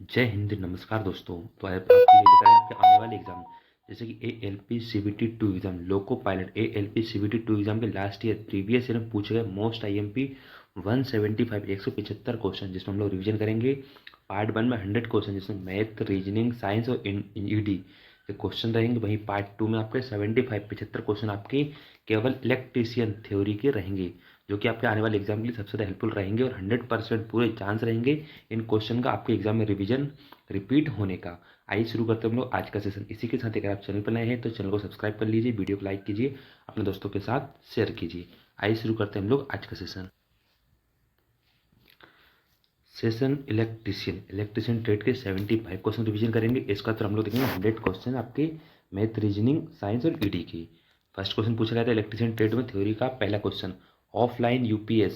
जय हिंद, नमस्कार दोस्तों। तो आज आपके लिए लेकर आए आपके आने वाले एग्जाम जैसे कि ALP CBT 2 exam, loco pilot ALP CBT 2 exam के लास्ट ईयर प्रीवियस ईयर में पूछे गए मोस्ट IMP 175 175 क्वेश्चन, जिसमें हम लोग रिवीजन करेंगे। पार्ट 1 में 100 क्वेश्चन, जिसमें मैथ, रीजनिंग, साइंस और ED के क्वेश्चन रहेंगे। वहीं पार्ट 2 में आपके 75 क्वेश्चन आपके केवल इलेक्ट्रीशियन थ्योरी के रहेंगे, जो कि आपके आने वाले एग्जाम के लिए सबसे ज़्यादा हेल्पफुल रहेंगे। और 100% पूरे चांस रहेंगे इन क्वेश्चन का आपके एग्जाम में रिवीजन रिपीट होने का। आइए शुरू करते हैं हम लोग आज का सेशन। इसी के साथ अगर आप चैनल पर नए हैं तो चैनल को सब्सक्राइब कर लीजिए, वीडियो को लाइक कीजिए, अपने दोस्तों के साथ शेयर कीजिए। आइए शुरू करते हैं हम लोग आज का सेशन। इलेक्ट्रिशियन ट्रेड के 75 क्वेश्चन रिवीजन करेंगे। इसका तो हम लोग देखेंगे 100 क्वेश्चन आपके मैथ, रीजनिंग, साइंस और ED की। फर्स्ट क्वेश्चन पूछा गया था इलेक्ट्रिशियन ट्रेड में थ्योरी का। पहला क्वेश्चन, ऑफलाइन UPS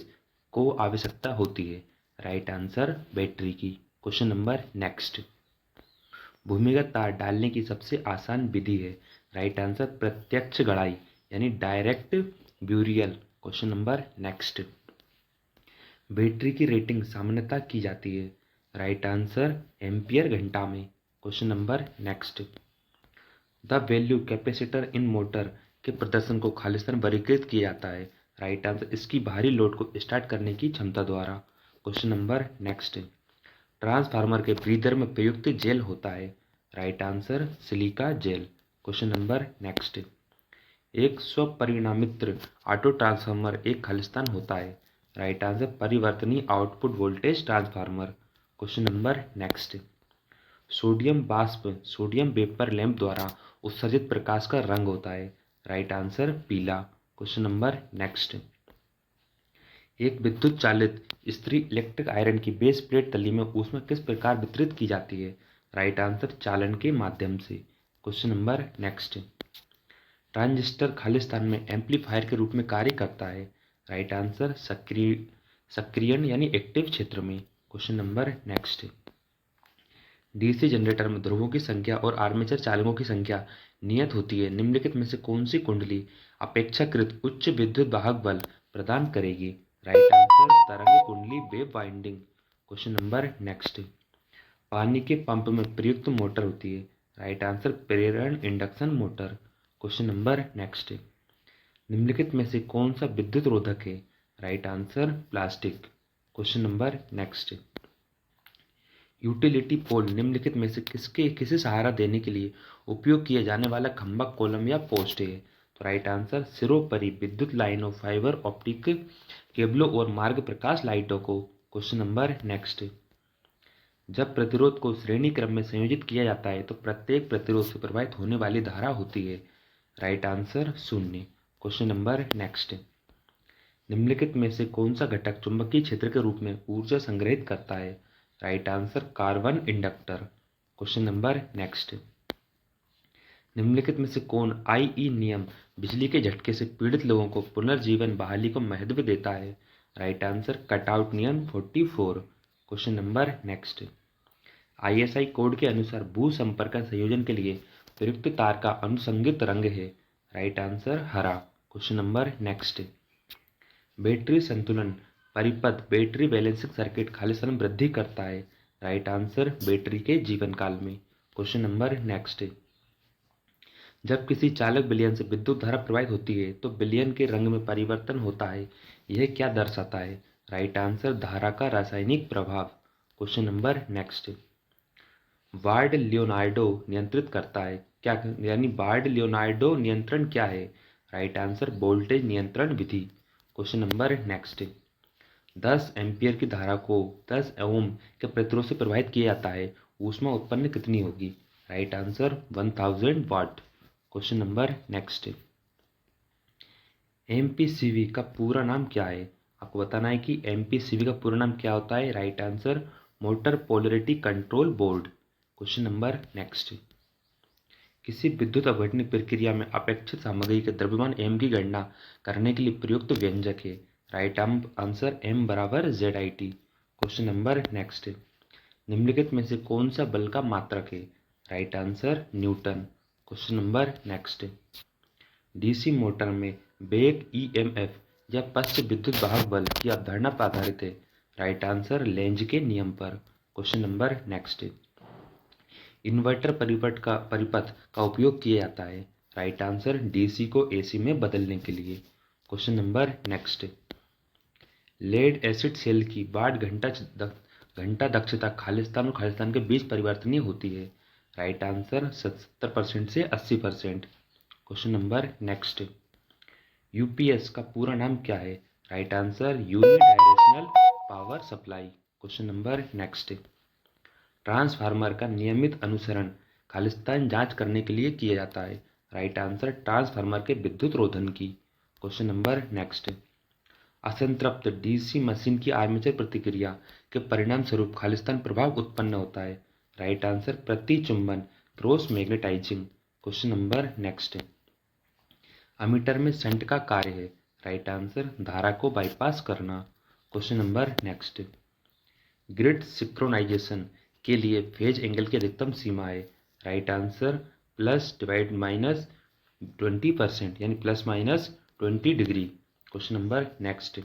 को आवश्यकता होती है। राइट आंसर बैटरी की। क्वेश्चन नंबर नेक्स्ट, भूमिगत तार डालने की सबसे आसान विधि है। राइट आंसर प्रत्यक्ष गड़ाई यानी direct burial. Question number next, battery की रेटिंग सामान्यतः की जाती है। राइट आंसर एम्पियर घंटा में। Question number next, the value capacitor in motor के प्रदर्शन को खालिस्तान वर्गीकृत किया जाता है। राइट आंसर इसकी बाहरी लोड को स्टार्ट करने की क्षमता द्वारा। क्वेश्चन नंबर नेक्स्ट, ट्रांसफार्मर के ब्रीदर में प्रयुक्त जेल होता है। Right answer silica gel. Question number next, एक स्वपरिणामित्र ऑटो ट्रांसफार्मर एक खालिस्तान होता है। राइट आंसर परिवर्तनीय output voltage transformer. Question number next, sodium vapour lamp द्वारा उत्सर्जित प्रकाश का रंग होता है। राइट आंसर पीला। क्वेश्चन नंबर नेक्स्ट, एक विद्युत चालित इस्त्री इलेक्ट्रिक आयरन की बेस प्लेट तली में ऊष्मा किस प्रकार वितरित की जाती है। राइट आंसर चालन के माध्यम से। Question number next, transistor Khalistan में एम्पलीफायर के रूप में कार्य करता है। राइट आंसर सक्रियण यानी एक्टिव क्षेत्र में। Question number next, DC generator में ध्रुवों की संख्या और आर्मेचर चालकों की संख्या नियत होती है। निम्नलिखित में से कौन सी कुंडली अपेक्षाकृत उच्च विद्युत वाहक बल प्रदान करेगी। राइट आंसर तरंग कुंडली wave winding. Question number next, पानी के पंप में प्रयुक्त मोटर होती है। राइट आंसर प्रेरण induction motor. Question number next, निम्नलिखित में से कौन सा विद्युत रोधक है। Right answer plastic. Question number next, utility pole निम्नलिखित में से किसे सहारा देने के लिए उपयोग किया जाने वाला खंभा, कॉलम या पोस्ट है। तो राइट आंसर सिरोपरि विद्युत लाइनों, फाइबर ऑप्टिक केबलों और मार्ग प्रकाश लाइटों को। क्वेश्चन नंबर नेक्स्ट, जब प्रतिरोध को श्रेणी क्रम में संयोजित किया जाता है तो प्रत्येक प्रतिरोध से प्रवाहित होने वाली धारा होती है। राइट आंसर शून्य। क्वेश्चन नंबर नेक्स्ट, निम्नलिखित में से कौन सा घटक चुंबकीय क्षेत्र के रूप में ऊर्जा संग्रहित करता है। Right answer carbon inductor. Question number next, निम्नलिखित में से कौन IE नियम बिजली के झटके से पीड़ित लोगों को पुनर्जीवन बहाली को महत्व देता है। राइट आंसर कटआउट नियम 44। Question number next, ISI code के अनुसार भू संपर्क संयोजन के लिए प्रयुक्त तार का अनुसंगित रंग है। राइट आंसर हरा। क्वेश्चन नंबर नेक्स्ट, बैटरी संतुलन परिपथ बैटरी बैलेंसिंग सर्किट खालिस्तान वृद्धि करता है। राइट आंसर बैटरी के जीवन काल में। क्वेश्चन नंबर नेक्स्ट, जब किसी चालक विलयन से विद्युत धारा प्रवाहित होती है तो विलयन के रंग में परिवर्तन होता है। यह क्या दर्शाता है। राइट आंसर धारा का रासायनिक प्रभाव। Question number next, Ward Leonard नियंत्रित करता है क्या, यानी बार्ड लियोनार्डो नियंत्रण क्या है। राइट आंसर वोल्टेज नियंत्रण विधि। क्वेश्चन नंबर नेक्स्ट, 10 एम्पियर की धारा को 10 ओम के प्रतिरोध से प्रवाहित किया जाता है। ऊष्मा उत्पन्न कितनी होगी। राइट आंसर 1000 वाट। क्वेश्चन नंबर नेक्स्ट, MPCV का पूरा नाम क्या है। आपको बताना है कि MPCV का पूरा नाम क्या होता है। Right answer motor polarity control board. Question number next, किसी विद्युत अपघटन प्रक्रिया में अपेक्षित सामग्री के द्रव्यमान M की गणना करने के लिए प्रयुक्त व्यंजक है। राइट आंसर M बराबर ZIT। क्वेश्चन नंबर नेक्स्ट, निम्नलिखित में से कौन सा बल का मात्रक है। Right answer Newton. Question number next, DC motor में बैक EMF या पश्च विद्युत वाहक बल की अवधारणा पर आधारित है। राइट आंसर लेंज के नियम पर। Question number next. इन्वर्टर परिपथ का उपयोग किया जाता है। राइट आंसर डीसी को एसी में बदलने के लिए। Question number next. Lead acid cell की 62 घंटा दक्षता खालिस्तान और खालिस्तान के बीच परिवर्तनीय होती है। राइट आंसर 70% से 80%। Question number next. यूपीएस का पूरा नाम क्या है? Right answer unidirectional power supply. Question number next. Transformer का नियमित अनुसरण खालिस्तान जांच करने के लिए किया जाता है। राइट आंसर ट्रांसफार्मर के विद्युत रोधन की। Question number next. असंतृप्त डीसी मशीन की आर्मेचर प्रतिक्रिया के परिणाम स्वरूप खालिस्तान प्रभाव उत्पन्न होता है। राइट आंसर प्रतिचुंबन cross magnetising. Question number next. Ammeter में शंट का कार्य है। राइट आंसर धारा को बाईपास करना। Question number next. Grid synchronisation के लिए फेज एंगल की अधिकतम सीमा है। राइट आंसर +20% यानी ±20 डिग्री। Question number next.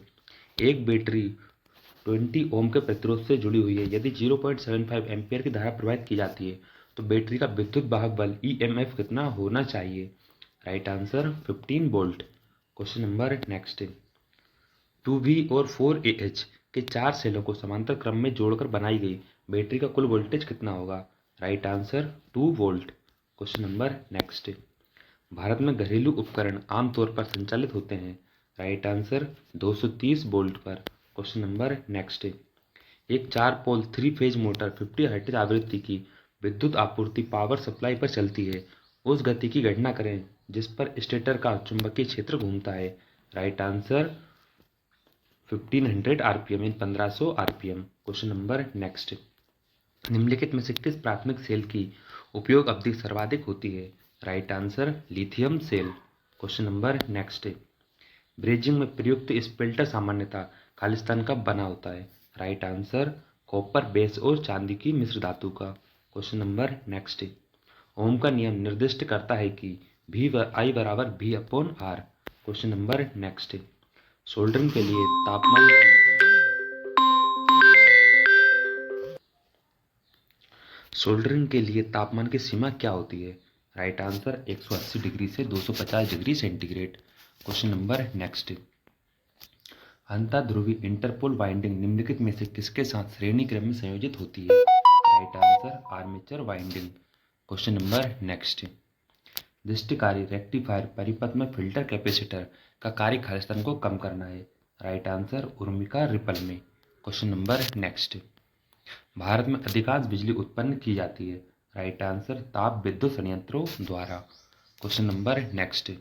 एक बैटरी 20 ओम के प्रतिरोध से जुड़ी हुई है। यदि 0.75 एम्पियर की धारा प्रवाहित की जाती है तो बैटरी का विद्युत वाहक बल ईएमएफ कितना होना चाहिए? Right answer 15 volt. Question number next. 2V और 4AH के 4 सेलों को समांतर क्रम में जोड़कर बनाई गई बैटरी का कुल वोल्टेज कितना होगा? Right answer 2 volt. Question number next. Bharat में घरेलू उपकरण आमतौर पर संचालित होते हैं। राइट आंसर 230 वोल्ट पर। Question number next. एक 4 पोल 3 फेज मोटर 50 हर्ट्ज आवृत्ति की विद्युत आपूर्ति पावर सप्लाई पर चलती है। उस गति की गणना करें जिस पर स्टेटर का चुंबकीय क्षेत्र घूमता है। राइट आंसर 1500 आरपीएम यानी 1500 आरपीएम। Question number next. निम्नलिखित में से किस प्राथमिक सेल की उपयोग अवधि सर्वाधिक होती है? Right answer lithium cell. Question number next. Brazing में प्रयुक्त स्पेल्टर सामान्यतः खालिस्तान का बना होता है। राइट आंसर कॉपर बेस और चांदी की मिश्र धातु का। Question number next. ओम का नियम निर्दिष्ट करता है कि I बराबर V/R। Question number next. Soldering के लिए तापमान की सीमा क्या होती है? राइट आंसर 180 डिग्री से 250 degree centigrade. Question number next. अंतःध्रुवी इंटरपोल वाइंडिंग निम्नलिखित में से किसके साथ श्रेणी क्रम में संयोजित होती है? Right answer armature winding. Question number next. दृष्टिकारी रेक्टिफायर परिपथ में फिल्टर कैपेसिटर का कार्य खालिस्तान को कम करना है। राइट आंसर उर्मिका रिपल में। Question number next. भारत में अधिकांश बिजली उत्पन्न की जाती है। राइट आंसर ताप विद्युत संयंत्रों द्वारा। Question number next.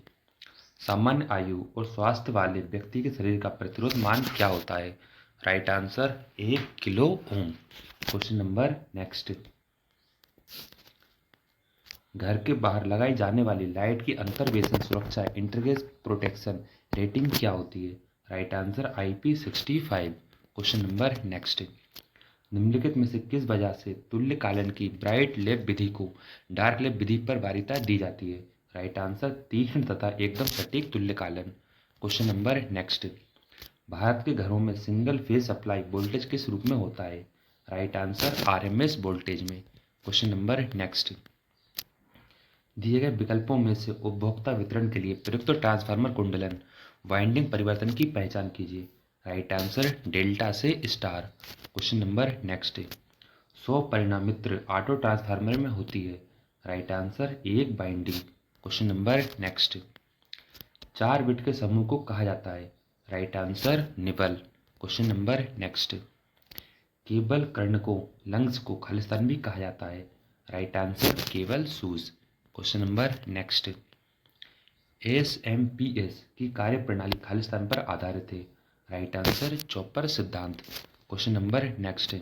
सामान्य आयु और स्वास्थ्य वाले व्यक्ति के शरीर का प्रतिरोध मान क्या होता है? Right answer 1 kilo ohm. Question number next. घर के बाहर लगाई जाने वाली लाइट की अंतर्वेशन सुरक्षा इंटरगेज प्रोटेक्शन रेटिंग क्या होती है? Right answer IP65। Question number next. निम्नलिखित में से किस वजह से तुल्यकालन की ब्राइट लैब विधि को डार्क लैब विधि पर वरीयता दी जाती है? राइट आंसर तीक्ष्ण तथा एकदम सटीक तुल्यकालन। Question number next. भारत के घरों में सिंगल फेज सप्लाई वोल्टेज किस रूप में होता है? राइट आंसर RMS वोल्टेज में। Question number next. दिए गए विकल्पों में से उपभोक्ता वितरण के लिए प्रयुक्त ट्रांसफार्मर कुंडलन वाइंडिंग परिवर्तन की पहचान कीजिए। राइट आंसर डेल्टा से स्टार। Question number next. 100 परिणामित्र ऑटो ट्रांसफार्मर में होती है। राइट आंसर एक binding. Question number next. 4 bit के समूह को कहा जाता है। Right answer nibble. Question number next. Cable कर्ण को लंग्स को खालिस्तान भी कहा जाता है। Right answer cable shoes. Question number next. SMPS की कार्य प्रणाली खालिस्तान पर आधारित है। राइट आंसर चॉपर सिद्धांत। Question number next.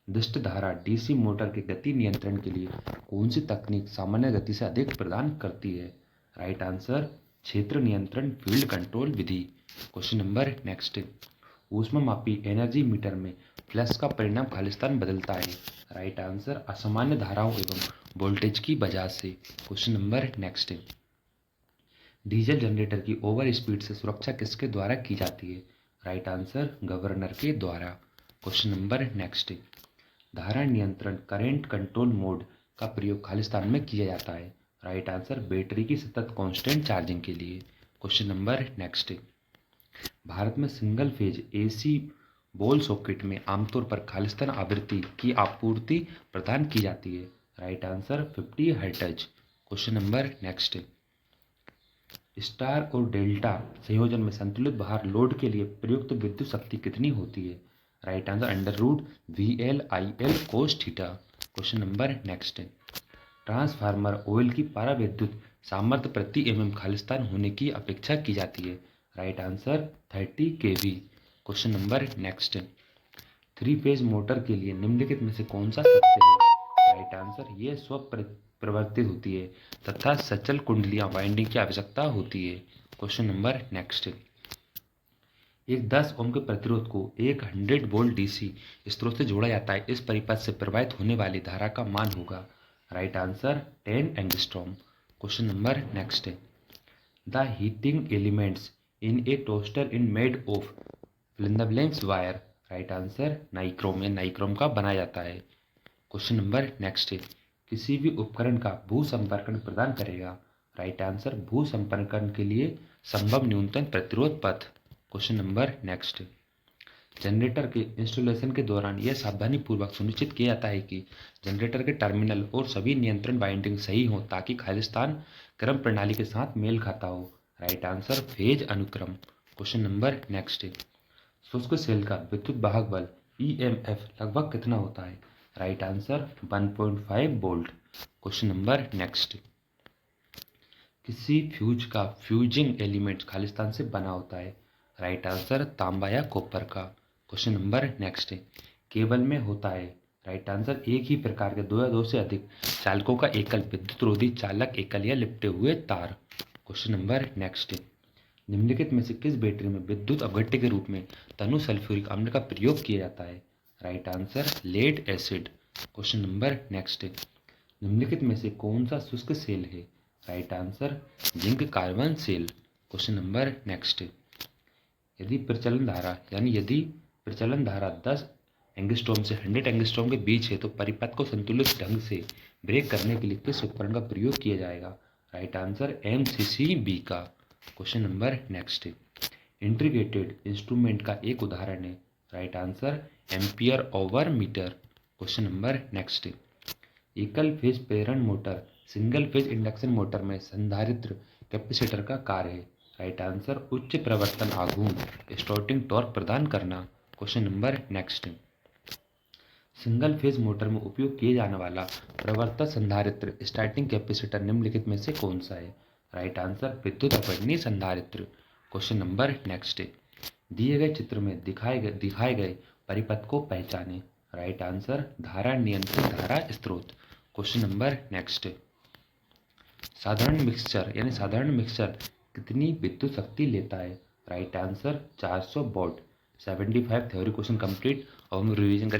दृष्ट धारा DC मोटर के गति नियंत्रण के लिए कौन सी तकनीक सामान्य गति से अधिक प्रदान करती है? राइट आंसर क्षेत्र नियंत्रण फील्ड कंट्रोल विधि। Question number next. ऊष्मामापी एनर्जी मीटर में फ्लक्स का परिणाम खालिस्तान बदलता है। राइट आंसर असामान्य धाराओं एवं वोल्टेज की वजह से। Question number next. Diesel generator की ओवर स्पीड से सुरक्षा किसके द्वारा की जाती है? राइट आंसर गवर्नर के द्वारा। Question number next. धारा नियंत्रण करेंट कंट्रोल मोड का प्रयोग खालिस्तान में किया जाता है? राइट आंसर बैटरी की सतत कांस्टेंट चार्जिंग के लिए। Question number next. भारत में single phase AC ball socket में आमतौर पर खालिस्तान आवृत्ति की आपूर्ति प्रदान की जाती है? Right answer 50 hertz. Question number next. Star और डेल्टा संयोजन में संतुलित भार लोड के लिए प्रयुक्त विद्युत शक्ति कितनी होती है? Right answer √VL/IL cos theta. Question number next. Transformer oil की पारा विद्युत सामर्थ्य प्रति खालिस्तान होने की अपेक्षा की जाती है? Right answer 30 kV। Question number next. 3 phase motor के लिए निम्नलिखित में से कौन सा सत्य है? राइट आंसर ये प्रवर्तित होती है तथा सचल कुंडलियां वाइंडिंग की आवश्यकता होती है। Question number next. एक 10 ओम के प्रतिरोध को एक 100 वोल्ट डीसी स्रोत से जोड़ा जाता है, इस परिपथ से प्रवाहित होने वाली धारा का मान होगा? Right answer 10 angstrom. Question number next. The heating elements in A toaster in made of film wire? Right answer nichrome, nichrome का बनाया जाता है। Question number next. किसी भी उपकरण का भू संपर्कन प्रदान करेगा? राइट आंसर भू संपर्कन के लिए संभव न्यूनतम प्रतिरोध पथ। Question number next. जनरेटर के इंस्टॉलेशन के दौरान यह सावधानी पूर्वक सुनिश्चित किया जाता है कि जनरेटर के टर्मिनल और सभी नियंत्रण वाइंडिंग सही हो ताकि खालिस्तान क्रम प्रणाली के साथ मेल खाता हो? राइट आंसर फेज अनुक्रम। Question number next. शुष्क सेल का विद्युत वाहक बल EMF लगभग कितना होता है? Right answer 1.5 volt. Question number next. किसी फ्यूज का फ्यूजिंग एलिमेंट खालिस्तान से बना होता है? राइट आंसर तांबा या कॉपर का। Question number next. केबल में होता है? राइट आंसर एक ही प्रकार के 2 या 2 से अधिक चालकों का एकल विद्युत रोधी चालक एकल या लिपटे हुए तार। Question number next. निम्नलिखित में से किस बैटरी में विद्युत अपघट्य के रूप में तनु सल्फ्यूरिक अम्ल का प्रयोग किया जाता है? Right answer lead acid. Question number next. निम्नलिखित में से कौन सा शुष्क सेल है? Right answer zinc carbon cell. Question number next. यदि प्रचलन धारा 10 एंगस्ट्रॉम से 100 एंगस्ट्रॉम के बीच है तो परिपथ को संतुलित ढंग से ब्रेक करने के लिए किस उपकरण का प्रयोग किया जाएगा? राइट आंसर MCCB का। Question number next. Integrated instrument का एक उदाहरण है? Right answer ampere over meter. Question number next. एकल फेज प्रेरण motor single phase induction motor में संधारित्र कैपेसिटर का कार्य है? राइट आंसर उच्च प्रवर्तन आघूर्ण स्टार्टिंग टॉर्क प्रदान करना। Question number next. Single phase motor में उपयोग किए जाने वाला प्रवर्तक संधारित्र स्टार्टिंग कैपेसिटर निम्नलिखित में से कौन सा है? राइट आंसर विद्युत अपवर्तनीय संधारित्र। Question number next. दिए गए चित्र में दिखाए गए परिपथ को पहचाने? राइट आंसर धारा नियंत्रित धारा स्रोत। Question number next. साधारण मिक्सचर कितनी विद्युत शक्ति लेता है? Right answer 400 what. 75 theory question complete और हम रिवीजन